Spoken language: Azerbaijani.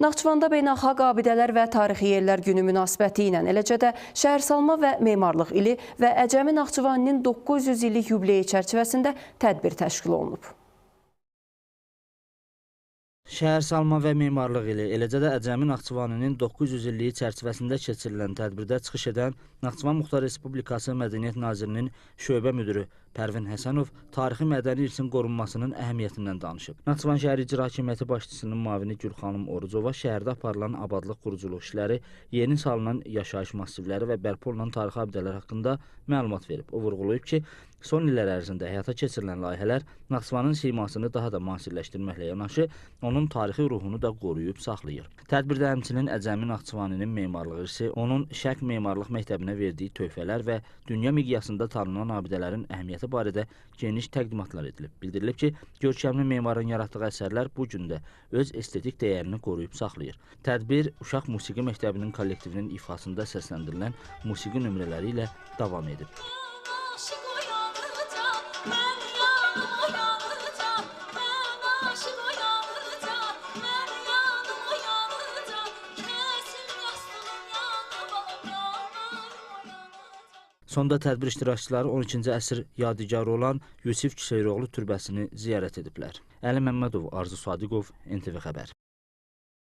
Naxçıvanda beynəlxalq abidələr və tarixi yerlər günü münasibəti ilə, eləcə də şəhərsalma və memarlıq ili və Əcəmi Naxçıvanının 900 illik yubileyi çərçivəsində tədbir təşkil olunub. Şəhərsalma və memarlıq ili, eləcə də Əcəmi Naxçıvanının 900 illiyi çərçivəsində keçirilən tədbirdə çıxış edən Naxçıvan Muxtar Respublikası Mədəniyyət Nazirinin şöbə müdürü Pərvin Həsənov tarixi mədəni irsin qorunmasının əhəmiyyətindən danışıb. Naxçıvan şəhər İcra Hakimiyyəti başçısının müavini Gülxanım Orucova şəhərdə aparılan abadlıq quruculuq işləri, yeni salınan yaşayış massivləri və bərpa olunan tarixi abidələr haqqında məlumat verib. O vurğulayıb ki, son illər ərzində həyata keçirilən layihələr Naxçıvanın simasını daha da müasirləşdirməklə yanaşı, onun tarixi ruhunu da qoruyub saxlayır. Tədbirdə həmçinin Əcəmi Naxçıvanının memarlıq irsi, onun Şərq Memarlıq Məktəbinə verdiyi töhfələr və dünya miqyasında tanınan abidələrin əhəmiyyəti barədə geniş təqdimatlar edilib. Bildirilib ki, görkəmli memarın yaratdığı əsərlər bu gün də öz estetik dəyərini qoruyub saxlayır. Tədbir Uşaq Musiqi Məktəbinin kollektivinin ifasında səsləndirilən musiqi nömrələri ilə davam edib. Sonda tədbir iştirakçıları 12-ci əsr yadigarı olan Yusif Küseyroğlu türbəsini ziyarət ediblər. Əli Məmmədov, Arzu Sadiqov, NTV Xəbər.